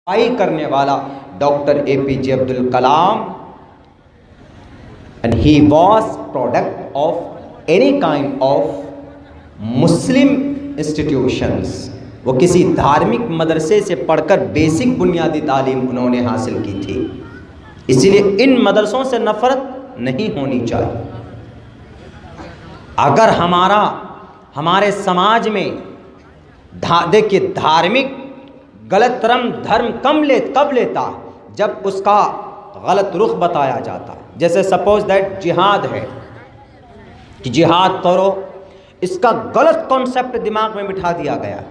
करने वाला doctor APJ Abdul Kalam, and he was product of any kind of Muslim institutions. वो किसी धार्मिक मदरसे से पढ़कर बेसिक बुनियादी तालीम उन्होंने हासिल की थी। इसीलिए इन मदरसों से नफरत नहीं होनी चाहिए। अगर हमारे समाज में देखिए धार्मिक गलत धर्म कब लेता जब उसका गलत रुख बताया जाता है। जैसे सपोज दैट जिहाद है कि जिहाद करो, इसका गलत कॉन्सेप्ट दिमाग में बिठा दिया गया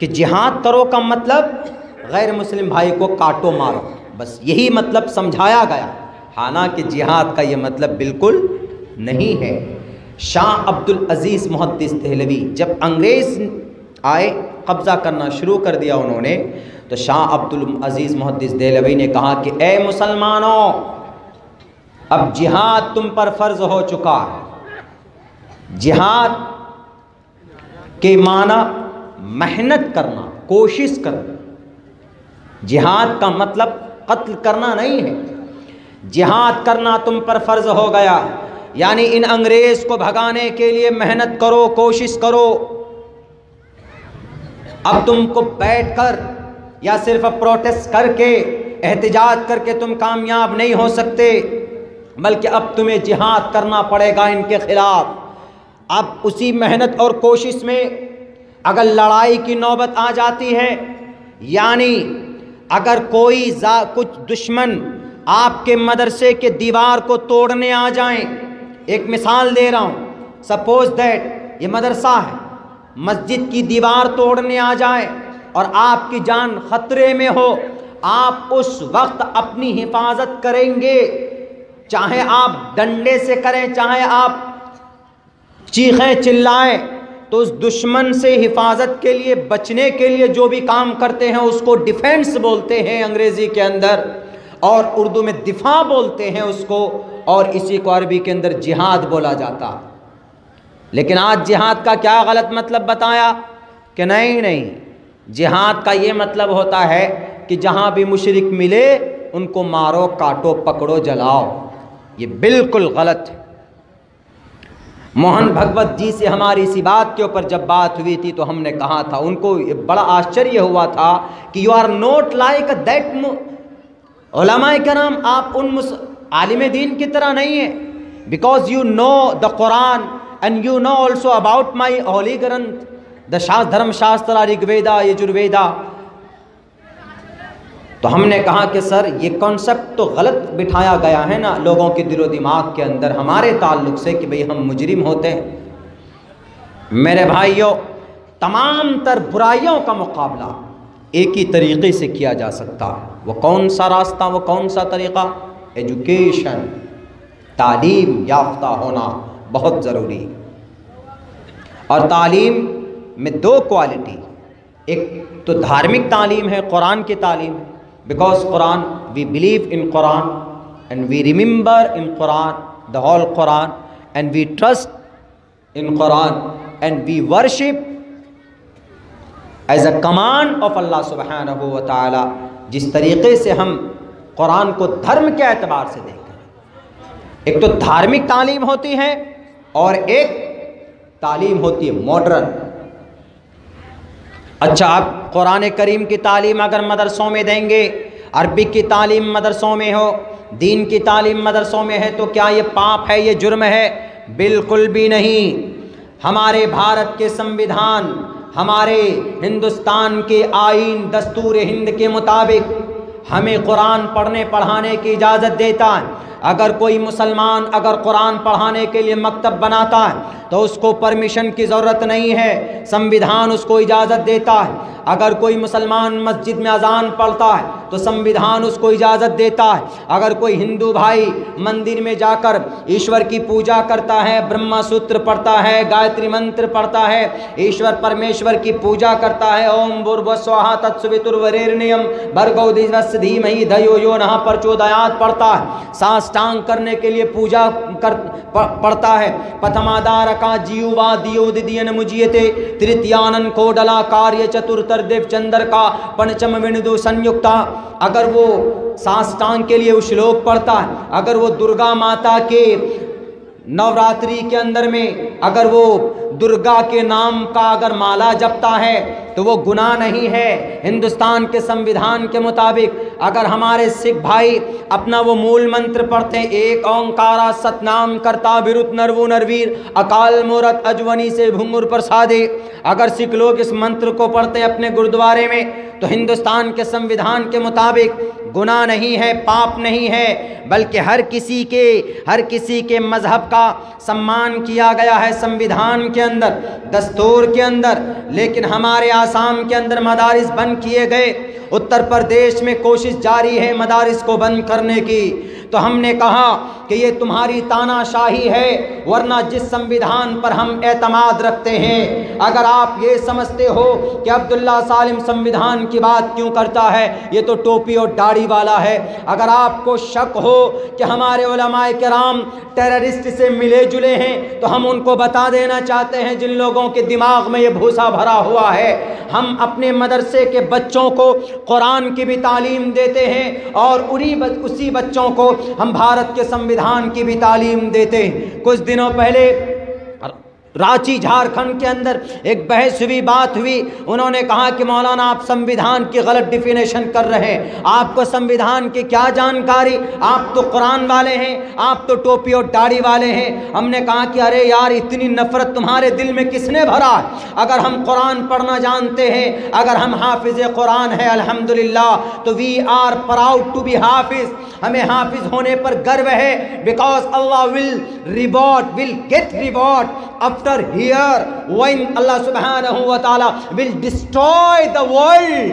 कि जिहाद करो का मतलब गैर मुस्लिम भाई को काटो मारो, बस यही मतलब समझाया गया। हालांकि जिहाद का ये मतलब बिल्कुल नहीं है। शाह अब्दुल अजीज़ मुहद्दिस देहलवी जब अंग्रेज़ आए, कब्ज़ा करना शुरू कर दिया उन्होंने, तो शाह अब्दुल अजीज़ मुहद्दिस देहलवी ने कहा कि ए मुसलमानों, अब जिहाद तुम पर फ़र्ज़ हो चुका है। जिहाद के माना मेहनत करना, कोशिश करना। जिहाद का मतलब कत्ल करना नहीं है। जिहाद करना तुम पर फ़र्ज़ हो गया, यानी इन अंग्रेज़ को भगाने के लिए मेहनत करो, कोशिश करो। अब तुमको बैठकर या सिर्फ प्रोटेस्ट करके, एहतिजाज करके तुम कामयाब नहीं हो सकते, बल्कि अब तुम्हें जिहाद करना पड़ेगा इनके खिलाफ। अब उसी मेहनत और कोशिश में अगर लड़ाई की नौबत आ जाती है, यानी अगर कोई कुछ दुश्मन आपके मदरसे के दीवार को तोड़ने आ जाएं, एक मिसाल दे रहा हूँ, सपोज दैट ये मदरसा है, मस्जिद की दीवार तोड़ने आ जाए और आपकी जान खतरे में हो, आप उस वक्त अपनी हिफाजत करेंगे, चाहे आप डंडे से करें, चाहे आप चीखें चिल्लाएं, तो उस दुश्मन से हिफाजत के लिए, बचने के लिए जो भी काम करते हैं उसको डिफेंस बोलते हैं अंग्रेज़ी के अंदर, और उर्दू में दिफा बोलते हैं उसको, और इसी को अरबी के अंदर जिहाद बोला जाता। लेकिन आज जिहाद का क्या गलत मतलब बताया कि नहीं, जिहाद का ये मतलब होता है कि जहाँ भी मुशरिक मिले उनको मारो, काटो, पकड़ो, जलाओ। ये बिल्कुल गलत है। मोहन भगवत जी से हमारी इसी बात के ऊपर जब बात हुई थी तो हमने कहा था, उनको बड़ा आश्चर्य हुआ था कि you are not like that उलमाए कराम, आप उन आलिम दीन की तरह नहीं है, because you know the Quran and you know also about my Holi ग्रंथ, द धर्मशास्त्र, ऋग्वेदा, यजुर्वेदा। तो हमने कहा कि सर ये कॉन्सेप्ट तो गलत बिठाया गया है ना लोगों के दिलो दिमाग के अंदर हमारे ताल्लुक़ से कि भाई हम मुजरिम होते हैं। मेरे भाइयों, तमाम तर बुराइयों का मुकाबला एक ही तरीक़े से किया जा सकता है। वो कौन सा रास्ता, वो कौन सा तरीक़ा? एजुकेशन, तालीम याफ्ता होना बहुत ज़रूरी है। और तालीम में दो क्वालिटी, एक तो धार्मिक तालीम है, कुरान की तालीम है, because Quran, we believe in Quran and we remember in Quran the whole Quran and we trust in Quran and we worship as a command of Allah सुब्हानहू व तआला। जिस तरीक़े से हम कुरान को धर्म के एतबार से देखते हैं, एक तो धार्मिक तालीम होती है और एक तालीम होती है मॉडर्न। अच्छा, आप कुरान करीम की तालीम अगर मदरसों में देंगे, अरबी की तालीम मदरसों में हो, दीन की तालीम मदरसों में है, तो क्या ये पाप है, ये जुर्म है? बिल्कुल भी नहीं। हमारे भारत के संविधान, हमारे हिंदुस्तान के आईन, दस्तूर हिंद के मुताबिक हमें कुरान पढ़ने पढ़ाने की इजाज़त देता है। अगर कोई मुसलमान अगर कुरान पढ़ाने के लिए मकतब बनाता है तो उसको परमिशन की ज़रूरत नहीं है, संविधान उसको इजाज़त देता है। अगर कोई मुसलमान मस्जिद में अजान पढ़ता है तो संविधान उसको इजाज़त देता है। अगर कोई हिंदू भाई मंदिर में जाकर ईश्वर की पूजा करता है, ब्रह्मा सूत्र पढ़ता है, गायत्री मंत्र पढ़ता है, ईश्वर परमेश्वर की पूजा करता है, ओम भूर्भुवस्सुवः तत्सवितुर्वरेण्यं भर्गो देवस्य धीमहि धियो यो नः प्रचोदयात् पढ़ता है, साष्टांग करने के लिए पूजा पढ़ता है, प्रथमादारका जीवा दियो दिदियन मुजियते तृतीयानन कोडला कार्य चतुर्थ उत्तरदेव चंद्र का पंचम विंदु संयुक्ता, अगर वो साष्टांग के लिए श्लोक पढ़ता है, अगर वो दुर्गा माता के नवरात्रि के अंदर में अगर वो दुर्गा के नाम का अगर माला जपता है तो वो गुनाह नहीं है। हिंदुस्तान के संविधान के मुताबिक अगर हमारे सिख भाई अपना वो मूल मंत्र पढ़ते हैं, एक ओंकारा सतनाम करता विरुद्ध नरवु नरवीर अकाल मूरत अजवनी से भुंगुर प्रसादे, अगर सिख लोग इस मंत्र को पढ़ते हैं अपने गुरुद्वारे में तो हिंदुस्तान के संविधान के मुताबिक गुनाह नहीं है, पाप नहीं है, बल्कि हर किसी के मजहब का सम्मान किया गया है संविधान के अंदर, दस्तूर के अंदर। लेकिन हमारे आसाम के अंदर मदारिस बंद किए गए, उत्तर प्रदेश में कोशिश जारी है मदारिस को बंद करने की। तो हमने कहा कि ये तुम्हारी तानाशाही है, वरना जिस संविधान पर हम एतमाद रखते हैं, अगर आप ये समझते हो कि अब्दुल्ला सालिम संविधान की बात क्यों करता है, ये तो टोपी और दाढ़ी वाला है। अगर आपको शक हो कि हमारे उलमाए किराम टेररिस्ट से मिले जुले हैं, तो हम उनको बता देना चाहते हैं जिन लोगों के दिमाग में ये भूसा भरा हुआ है। हम अपने मदरसे के बच्चों को कुरान की भी तालीम देते हैं और उसी बच्चों को हम भारत के संविधान की भी तालीम देते हैं। कुछ दिनों पहले रांची झारखंड के अंदर एक बहस हुई, बात हुई। उन्होंने कहा कि मौलाना आप संविधान की गलत डिफिनेशन कर रहे हैं, आपको संविधान की क्या जानकारी, आप तो कुरान वाले हैं, आप तो टोपी और दाढ़ी वाले हैं। हमने कहा कि अरे यार, इतनी नफरत तुम्हारे दिल में किसने भरा है? अगर हम कुरान पढ़ना जानते हैं, अगर हम हाफिज कुरान है अल्हम्दुलिल्लाह, तो we are proud to be Hafiz, हमें हाफिज होने पर गर्व है। Because Allah will get reward after here when Allah subhanahu wa ta'ala will destroy the world,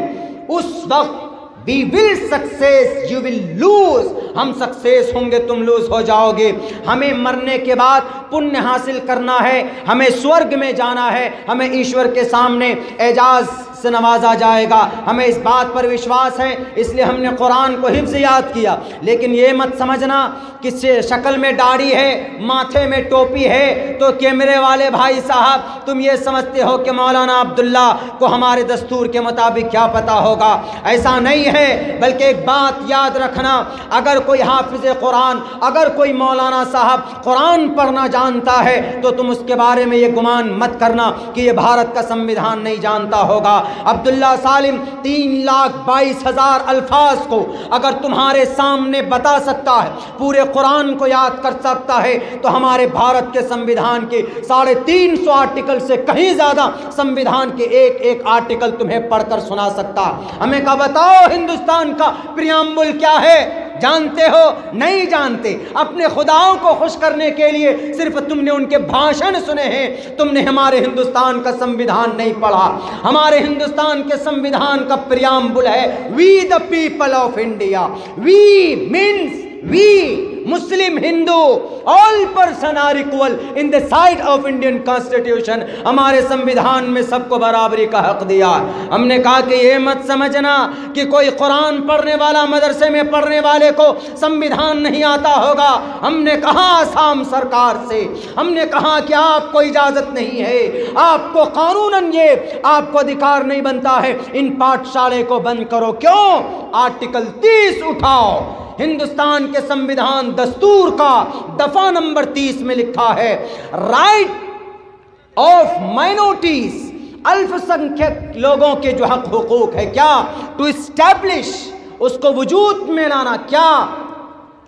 उस वक्त we will success, you will lose, हम सक्सेस होंगे, तुम लूज हो जाओगे। हमें मरने के बाद पुण्य हासिल करना है, हमें स्वर्ग में जाना है, हमें ईश्वर के सामने एजाज से नवाजा जाएगा, हमें इस बात पर विश्वास है। इसलिए हमने कुरान को हिफ्ज़ याद किया। लेकिन ये मत समझना कि शक्ल में दाढ़ी है, माथे में टोपी है तो कैमरे वाले भाई साहब तुम ये समझते हो कि मौलाना अब्दुल्ला को हमारे दस्तूर के मुताबिक क्या पता होगा। ऐसा नहीं है, बल्कि एक बात याद रखना, अगर कोई हाफिज कुरान, अगर कोई मौलाना साहब कुरान पढ़ना जानता है तो तुम उसके बारे में ये गुमान मत करना कि ये भारत का संविधान नहीं जानता होगा। अब्दुल्ला सालिम 3,22,000 अल्फाज को अगर तुम्हारे सामने बता सकता है, पूरे कुरान को याद कर सकता है, तो हमारे भारत के संविधान के 350 आर्टिकल से कहीं ज़्यादा संविधान के एक एक आर्टिकल तुम्हें पढ़कर सुना सकता। हमें कहा बताओ हिंदुस्तान का प्रियम्बुल क्या है? जानते हो? नहीं जानते। अपने खुदाओं को खुश करने के लिए सिर्फ तुमने उनके भाषण सुने हैं, तुमने हमारे हिंदुस्तान का संविधान नहीं पढ़ा। हमारे हिंदुस्तान के संविधान का प्रियम्बुल है we the people of India, we means we Muslim Hindu all person are equal in the sight of Indian Constitution। हमारे संविधान में सबको बराबरी का हक दिया। हमने कहा कि ये मत समझना कि कोई कुरान पढ़ने वाला मदरसे में पढ़ने वाले को संविधान नहीं आता होगा। हमने कहा आसाम सरकार से, हमने कहा कि आपको इजाज़त नहीं है, आपको कानूनन ये आपको अधिकार नहीं बनता है, इन पाठशाले को बंद करो। क्यों? आर्टिकल 30 उठाओ। हिंदुस्तान के संविधान दस्तूर का दफा नंबर 30 में लिखा है राइट ऑफ माइनॉरिटीज, अल्पसंख्यक लोगों के जो हक हुकूक है, क्या? टू इस्टेब्लिश, उसको वजूद में लाना, क्या?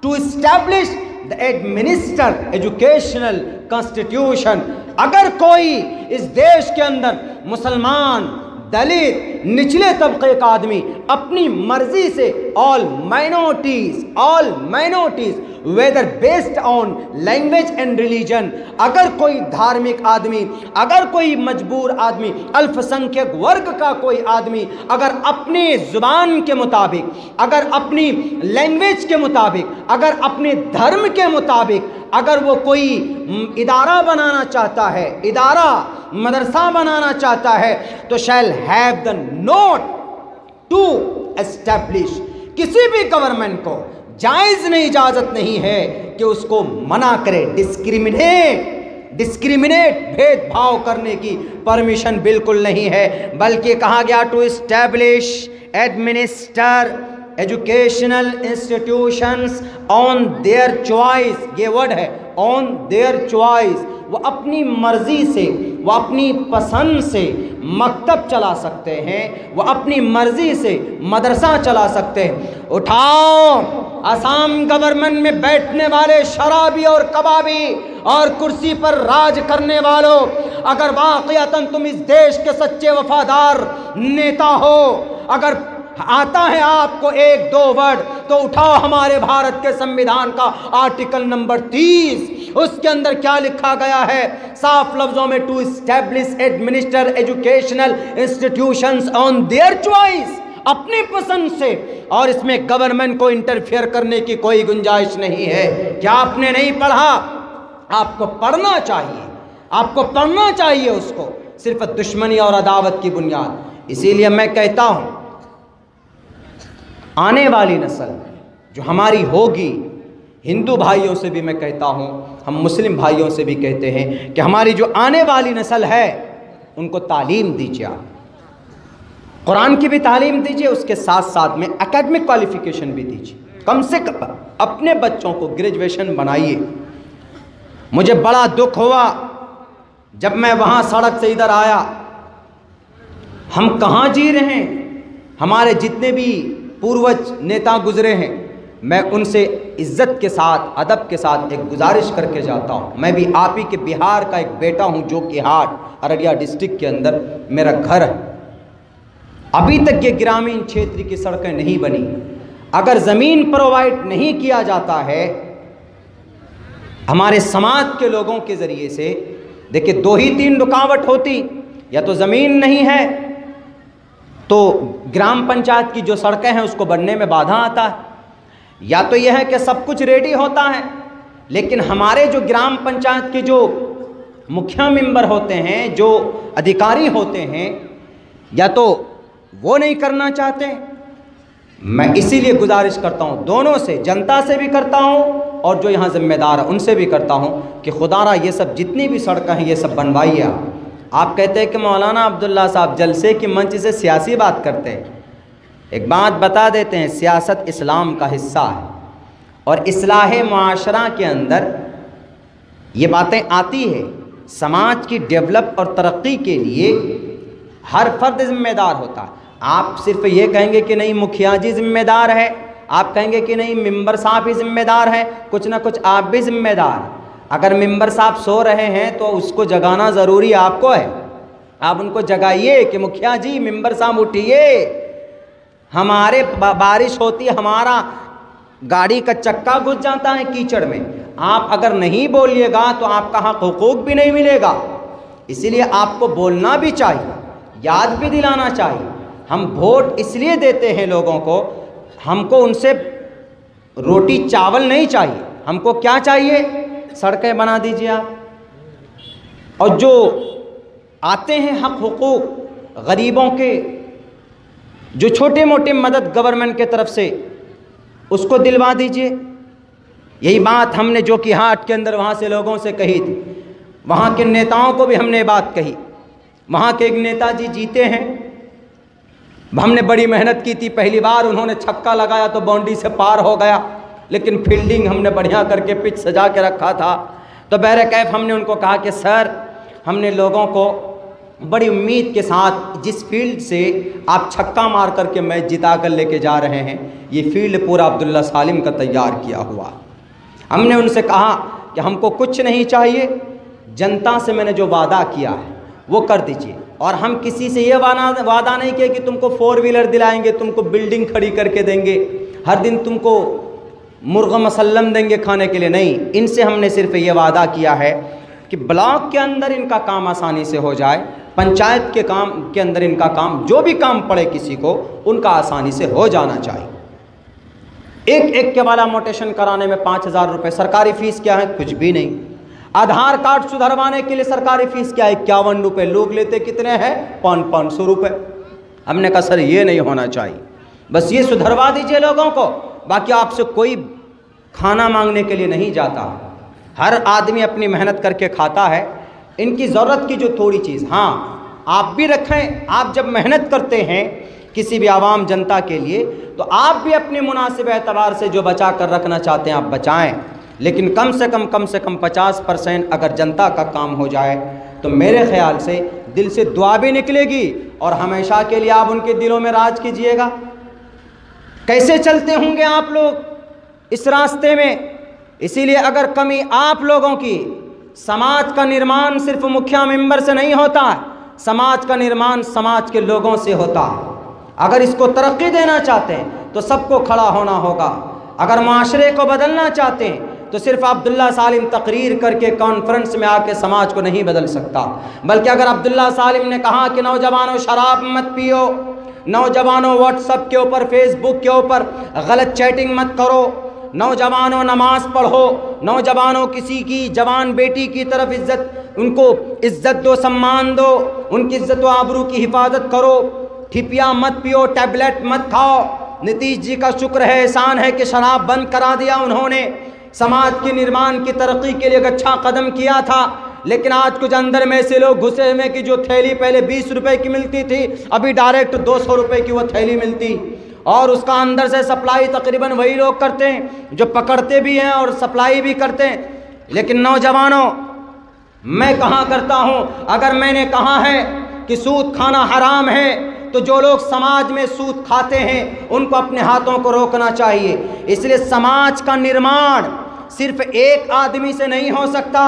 To establish the administer educational constitution. अगर कोई इस देश के अंदर मुसलमान, दलित, निचले तबके का आदमी अपनी मर्जी से all minorities whether based on language and religion, अगर कोई धार्मिक आदमी, अगर कोई मजबूर आदमी, अल्पसंख्यक वर्ग का कोई आदमी अगर अपने जुबान के मुताबिक, अगर अपनी लैंग्वेज के मुताबिक, अगर अपने धर्म के मुताबिक अगर वो कोई इदारा बनाना चाहता है, इदारा मदरसा बनाना चाहता है, तो shall have the note to establish. किसी भी गवर्नमेंट को जायज़ नहीं, इजाज़त नहीं है कि उसको मना करे, डिस्क्रिमिनेट डिस्क्रिमिनेट, भेदभाव करने की परमिशन बिल्कुल नहीं है, बल्कि कहा गया to establish, administer educational institutions on their choice. ये वर्ड है, ऑन देयर चॉइस। वो अपनी मर्जी से, वो अपनी पसंद से मकतब चला सकते हैं, वो अपनी मर्जी से मदरसा चला सकते हैं। उठाओ असम गवर्नमेंट में बैठने वाले शराबी और कबाबी और कुर्सी पर राज करने वालों, अगर वाकईतन तुम इस देश के सच्चे वफादार नेता हो, अगर आता है आपको एक दो वर्ड, तो उठाओ हमारे भारत के संविधान का आर्टिकल नंबर 30। उसके अंदर क्या लिखा गया है साफ लफ्जों में, to establish, administer educational institutions on their choice, अपनी पसंद से, और इसमें गवर्नमेंट को इंटरफेयर करने की कोई गुंजाइश नहीं है। क्या आपने नहीं पढ़ा? आपको पढ़ना चाहिए, आपको पढ़ना चाहिए उसको, सिर्फ दुश्मनी और अदावत की बुनियाद। इसीलिए मैं कहता हूं आने वाली नस्ल जो हमारी होगी, हिंदू भाइयों से भी मैं कहता हूं, हम मुस्लिम भाइयों से भी कहते हैं कि हमारी जो आने वाली नस्ल है उनको तालीम दीजिए, आप कुरान की भी तालीम दीजिए, उसके साथ साथ में एकेडमिक क्वालिफिकेशन भी दीजिए। कम से कम अपने बच्चों को ग्रेजुएशन बनाइए। मुझे बड़ा दुख हुआ जब मैं वहाँ सड़क से इधर आया। हम कहाँ जी रहे हैं? हमारे जितने भी पूर्वज नेता गुजरे हैं, मैं उनसे इज्जत के साथ, अदब के साथ एक गुजारिश करके जाता हूँ। मैं भी आप ही के बिहार का एक बेटा हूँ, जो कि हाट अररिया डिस्ट्रिक्ट के अंदर मेरा घर है। अभी तक ये ग्रामीण क्षेत्र की सड़कें नहीं बनी। अगर ज़मीन प्रोवाइड नहीं किया जाता है हमारे समाज के लोगों के ज़रिए से, देखिए 2 ही 3 रुकावट होती, या तो ज़मीन नहीं है, तो ग्राम पंचायत की जो सड़कें हैं उसको बनने में बाधा आता है, या तो यह है कि सब कुछ रेडी होता है लेकिन हमारे जो ग्राम पंचायत के जो मुखिया मेंबर होते हैं, जो अधिकारी होते हैं, या तो वो नहीं करना चाहते। मैं इसीलिए गुजारिश करता हूँ दोनों से, जनता से भी करता हूँ और जो यहाँ जिम्मेदार है उनसे भी करता हूँ कि खुदारा ये सब जितनी भी सड़कें हैं ये सब बनवाइए। आप कहते हैं कि मौलाना अब्दुल्ला साहब जलसे की मंच से सियासी बात करते हैं। एक बात बता देते हैं, सियासत इस्लाम का हिस्सा है और इस्लाह मुआशरा के अंदर ये बातें आती है। समाज की डेवलप और तरक्की के लिए हर फर्द जिम्मेदार होता है। आप सिर्फ ये कहेंगे कि नहीं मुखिया जी जिम्मेदार है, आप कहेंगे कि नहीं मेंबर साहब ही जिम्मेदार है, कुछ ना कुछ आप भी जिम्मेदार। अगर मेंबर साहब सो रहे हैं तो उसको जगाना ज़रूरी आपको है। आप उनको जगाइए कि मुखिया जी, मेंबर साहब उठिए। हमारे बारिश होती है, हमारा गाड़ी का चक्का घुस जाता है कीचड़ में, आप अगर नहीं बोलिएगा तो आपका हक हुकूक भी नहीं मिलेगा। इसीलिए आपको बोलना भी चाहिए, याद भी दिलाना चाहिए। हम वोट इसलिए देते हैं लोगों को, हमको उनसे रोटी चावल नहीं चाहिए, हमको क्या चाहिए? सड़कें बना दीजिए आप। और जो आते हैं हक हुकूक गरीबों के, जो छोटे मोटे मदद गवर्नमेंट के तरफ से, उसको दिलवा दीजिए। यही बात हमने जो कि हाट के अंदर वहाँ से लोगों से कही थी, वहाँ के नेताओं को भी हमने बात कही। वहाँ के एक नेताजी जीते हैं, हमने बड़ी मेहनत की थी, पहली बार उन्होंने छक्का लगाया तो बाउंड्री से पार हो गया, लेकिन फील्डिंग हमने बढ़िया करके पिच सजा के रखा था। तो बहरे कैफ हमने उनको कहा कि सर, हमने लोगों को बड़ी उम्मीद के साथ जिस फील्ड से आप छक्का मार करके मैच जिता कर लेके जा रहे हैं, ये फील्ड पूरा अब्दुल्ला सालिम का तैयार किया हुआ। हमने उनसे कहा कि हमको कुछ नहीं चाहिए, जनता से मैंने जो वादा किया है वो कर दीजिए। और हम किसी से ये वादा नहीं किया कि तुमको 4 व्हीलर दिलाएंगे, तुमको बिल्डिंग खड़ी करके देंगे, हर दिन तुमको मुर्गा मसल्लम देंगे खाने के लिए। नहीं, इनसे हमने सिर्फ ये वादा किया है कि ब्लॉक के अंदर इनका काम आसानी से हो जाए, पंचायत के काम के अंदर इनका काम, जो भी काम पड़े किसी को, उनका आसानी से हो जाना चाहिए। एक के वाला मोटेशन कराने में 5000 रुपये। सरकारी फ़ीस क्या है? कुछ भी नहीं। आधार कार्ड सुधरवाने के लिए सरकारी फ़ीस क्या है? 51 रुपये। लोग लेते कितने हैं? 500 रुपये। हमने कहा सर ये नहीं होना चाहिए, बस ये सुधरवा दीजिए लोगों को। बाकी आपसे कोई खाना मांगने के लिए नहीं जाता, हर आदमी अपनी मेहनत करके खाता है, इनकी ज़रूरत की जो थोड़ी चीज़, हाँ आप भी रखें। आप जब मेहनत करते हैं किसी भी आवाम जनता के लिए, तो आप भी अपने मुनासिब एतबार से जो बचा कर रखना चाहते हैं आप बचाएं, लेकिन कम से कम 50% अगर जनता का काम हो जाए तो मेरे ख़्याल से दिल से दुआ भी निकलेगी और हमेशा के लिए आप उनके दिलों में राज कीजिएगा। कैसे चलते होंगे आप लोग इस रास्ते में? इसीलिए अगर कमी आप लोगों की, समाज का निर्माण सिर्फ मुखिया मेंबर से नहीं होता है, समाज का निर्माण समाज के लोगों से होता है। अगर इसको तरक्की देना चाहते हैं तो सबको खड़ा होना होगा। अगर माशरे को बदलना चाहते हैं तो सिर्फ अब्दुल्ला सालिम तकरीर करके कॉन्फ्रेंस में आके समाज को नहीं बदल सकता, बल्कि अगर अब्दुल्ला सालिम ने कहा कि नौजवानों शराब मत पियो, नौजवानों व्हाट्सएप के ऊपर, फेसबुक के ऊपर गलत चैटिंग मत करो, नौजवानों नमाज पढ़ो, नौजवानों किसी की जवान बेटी की तरफ इज्जत, उनको इज्जत दो, सम्मान दो, उनकी इज्जत व आबरू की हिफाजत करो, ठिपिया मत पियो, टैबलेट मत खाओ। नीतीश जी का शुक्र है, एहसान है कि शराब बंद करा दिया उन्होंने, समाज के निर्माण की तरक्की के लिए एक अच्छा कदम किया था। लेकिन आज कुछ अंदर में से लोग घुसे हुए कि जो थैली पहले 20 रुपए की मिलती थी अभी डायरेक्ट 200 रुपए की वो थैली मिलती, और उसका अंदर से सप्लाई तकरीबन वही लोग करते हैं जो पकड़ते भी हैं और सप्लाई भी करते हैं। लेकिन नौजवानों, मैं कहाँ करता हूँ, अगर मैंने कहा है कि सूद खाना हराम है तो जो लोग समाज में सूद खाते हैं उनको अपने हाथों को रोकना चाहिए। इसलिए समाज का निर्माण सिर्फ एक आदमी से नहीं हो सकता।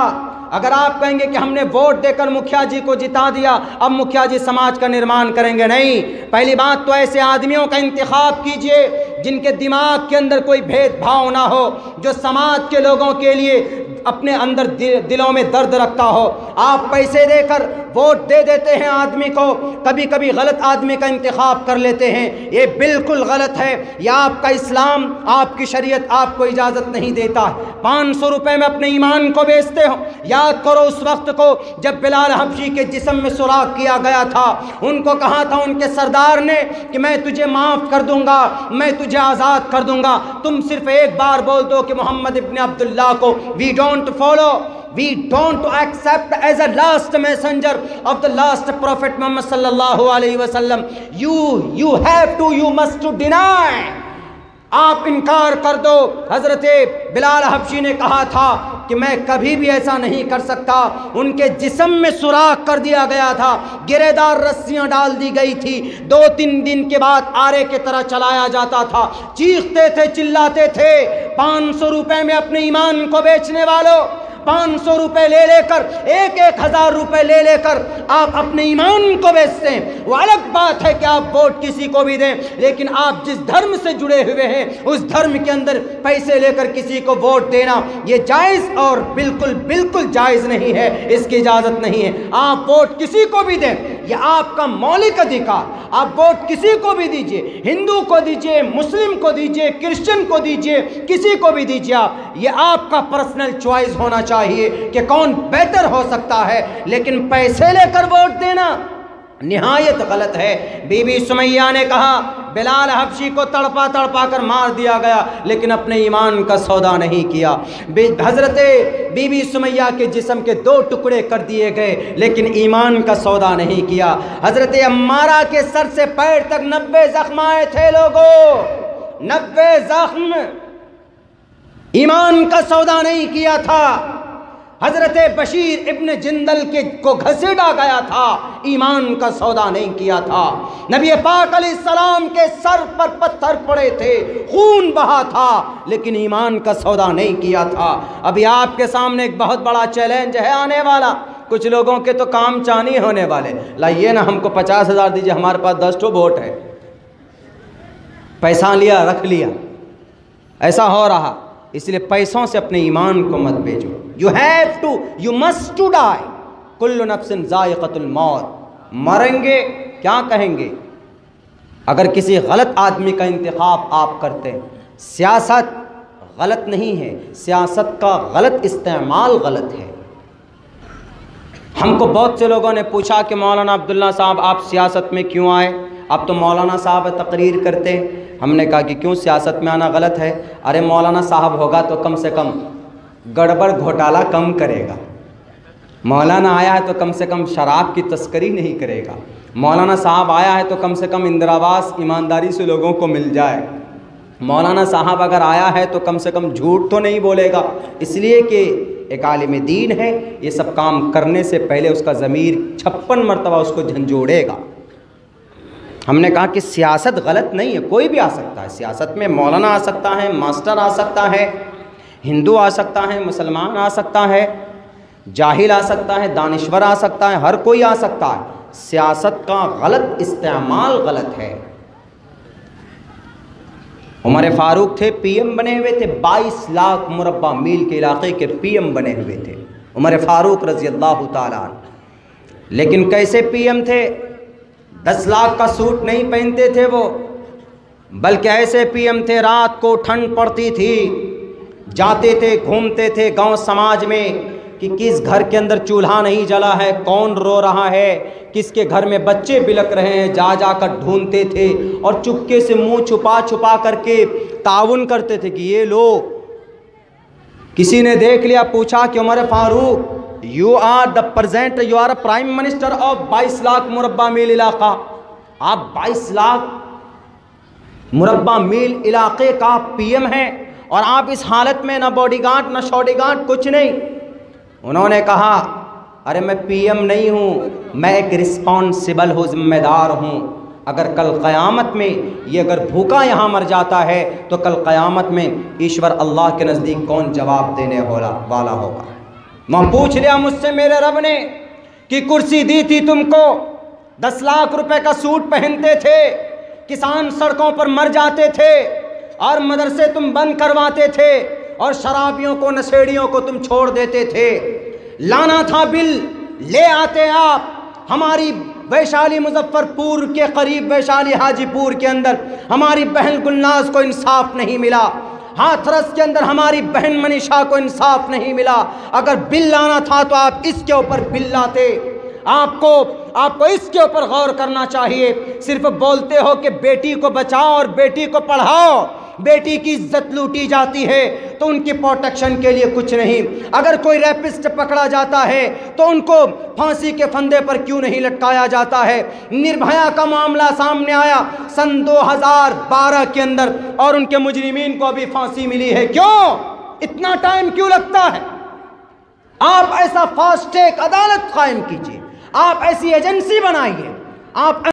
अगर आप कहेंगे कि हमने वोट देकर मुखिया जी को जिता दिया, अब मुखिया जी समाज का निर्माण करेंगे, नहीं। पहली बात तो ऐसे आदमियों का इंतखाब कीजिए जिनके दिमाग के अंदर कोई भेदभाव ना हो, जो समाज के लोगों के लिए अपने अंदर दिलों में दर्द रखता हो। आप पैसे देकर वोट दे देते हैं आदमी को, कभी कभी गलत आदमी का इंतखाब कर लेते हैं, ये बिल्कुल गलत है। यह आपका इस्लाम, आपकी शरीयत आपको इजाज़त नहीं देता। 500 रुपये में अपने ईमान को बेचते हो। याद करो उस वक्त को जब बिलाल हबशी के जिस्म में सुराख किया गया था, उनको कहा था उनके सरदार ने कि मैं तुझे माफ़ कर दूंगा, मैं तुझे आज़ाद कर दूंगा, तुम सिर्फ एक बार बोल दो कि मोहम्मद इब्न अब्दुल्लाह को we don't follow, we don't accept as a last messenger of the last prophet Muhammad sallallahu alaihi wasallam. You have to, you must to deny. आप इनकार कर दो। हजरत बिलाल हबशी ने कहा था कि मैं कभी भी ऐसा नहीं कर सकता। उनके जिस्म में सुराख कर दिया गया था, गिरेदार रस्सियां डाल दी गई थी, 2-3 दिन के बाद आरे की तरह चलाया जाता था। चीखते थे, चिल्लाते थे, 500 रुपए में अपने ईमान को बेचने वालों, 500 रुपए ले लेकर, 1,000 रुपए ले लेकर आप अपने ईमान को बेचते हैं। वो अलग बात है कि आप वोट किसी को भी दें, लेकिन आप जिस धर्म से जुड़े हुए हैं उस धर्म के अंदर पैसे लेकर किसी को वोट देना ये जायज़ और बिल्कुल बिल्कुल जायज़ नहीं है, इसकी इजाज़त नहीं है। आप वोट किसी को भी दें, यह आपका मौलिक अधिकार। आप वोट किसी को भी दीजिए, हिंदू को दीजिए, मुस्लिम को दीजिए, क्रिश्चियन को दीजिए, किसी को भी दीजिए आप, ये आपका पर्सनल चॉइस होना चाहिए कि कौन बेहतर हो सकता है। लेकिन पैसे लेकर वोट देना निहायत गलत है। बीबी सुमैया ने कहा बिलाल हबशी को तड़पा तड़पा कर मार दिया गया, लेकिन अपने ईमान का सौदा नहीं किया। हजरत बीबी सुमैया के जिस्म के 2 टुकड़े कर दिए गए, लेकिन ईमान का सौदा नहीं किया। हजरत अम्मारा के सर से पैर तक 90 जख्म आए थे लोगों, 90 जख्म, ईमान का सौदा नहीं किया था। हजरत बशीर इब्न जिंदल के को घसीटा गया था, ईमान का सौदा नहीं किया था। नबी पाक अलैहिस्सलाम के सर पर पत्थर पड़े थे, खून बहा था, लेकिन ईमान का सौदा नहीं किया था। अभी आपके सामने एक बहुत बड़ा चैलेंज है आने वाला। कुछ लोगों के तो काम चानी होने वाले, लाइए ना हमको 50,000 दीजिए, हमारे पास 10 वोट है, पैसा लिया रख लिया, ऐसा हो रहा। इसलिए पैसों से अपने ईमान को मत बेचो। You have to, you must to die, कुल्लु नफ्सिन ज़ाइक़तुल मौत। मरेंगे क्या कहेंगे? अगर किसी गलत आदमी का इंतखाब आप करते हैं, सियासत गलत नहीं है, सियासत का गलत इस्तेमाल गलत है। हमको बहुत से लोगों ने पूछा कि मौलाना अब्दुल्ला साहब आप सियासत में क्यों आए, आप तो मौलाना साहब तकरीर करते हैं। हमने कहा कि क्यों सियासत में आना गलत है? अरे मौलाना साहब होगा तो कम से कम गड़बड़ घोटाला कम करेगा। मौलाना आया है तो कम से कम शराब की तस्करी नहीं करेगा। मौलाना साहब आया है तो कम से कम इंदिरावास ईमानदारी से लोगों को मिल जाए। मौलाना साहब अगर आया है तो कम से कम झूठ तो नहीं बोलेगा, इसलिए कि एक आलिम दीन है। ये सब काम करने से पहले उसका ज़मीर 56 मरतबा उसको झंझोड़ेगा। हमने कहा कि सियासत गलत नहीं है, कोई भी आ सकता है सियासत में। मौलाना आ सकता है, मास्टर आ सकता है, हिंदू आ सकता है, मुसलमान आ सकता है, जाहिल आ सकता है, दानिश्वर आ सकता है, हर कोई आ सकता है। सियासत का गलत इस्तेमाल गलत है। उमर फारूक थे, पीएम बने हुए थे, 22 लाख मुरब्बा मील के इलाके के पीएम बने हुए थे उमर फारूक रज़ी अल्लाह ताला अन्हु। लेकिन कैसे पीएम थे? 10 लाख का सूट नहीं पहनते थे वो, बल्कि ऐसे पीएम थे, रात को ठंड पड़ती थी, जाते थे, घूमते थे गांव समाज में कि किस घर के अंदर चूल्हा नहीं जला है, कौन रो रहा है, किसके घर में बच्चे बिलक रहे हैं, जा जाकर ढूंढते थे और चुपके से मुंह छुपा छुपा करके ताउन करते थे कि ये लो। किसी ने देख लिया, पूछा कि Umar Farooq you are the present, you are a prime minister of 22 lakh मुरब्बा मील इलाका। आप 22 लाख मुरब्बा मील इलाके का पीएम हैं और आप इस हालत में, ना बॉडीगार्ड ना शॉडीगार्ड, कुछ नहीं। उन्होंने कहा अरे मैं पीएम नहीं हूँ, मैं एक रिस्पॉन्सिबल हूँ, जिम्मेदार हूँ। अगर कल क़यामत में ये अगर भूखा यहाँ मर जाता है तो कल क़यामत में ईश्वर अल्लाह के नज़दीक कौन जवाब देने वाला होगा। मैं पूछ लिया मुझसे मेरे रब ने कि कुर्सी दी थी तुमको, 10 लाख रुपए का सूट पहनते थे, किसान सड़कों पर मर जाते थे और मदरसे तुम बंद करवाते थे और शराबियों को, नशेड़ियों को तुम छोड़ देते थे। लाना था बिल, ले आते आप। हमारी वैशाली मुजफ्फरपुर के करीब वैशाली हाजीपुर के अंदर हमारी बहन गुलनाज को इंसाफ नहीं मिला, हाथरस के अंदर हमारी बहन मनीषा को इंसाफ नहीं मिला। अगर बिल लाना था तो आप इसके ऊपर बिल लाते। आपको इसके ऊपर गौर करना चाहिए। सिर्फ बोलते हो कि बेटी को बचाओ और बेटी को पढ़ाओ, बेटी की इज्जत लूटी जाती है तो उनकी प्रोटेक्शन के लिए कुछ नहीं। अगर कोई रैपिस्ट पकड़ा जाता है तो उनको फांसी के फंदे पर क्यों नहीं लटकाया जाता है। निर्भया का मामला सामने आया सन 2012 के अंदर और उनके मुजरिमीन को अभी फांसी मिली है। क्यों इतना टाइम क्यों लगता है? आप ऐसा फास्ट ट्रैक अदालत कायम कीजिए, आप ऐसी एजेंसी बनाइए, आप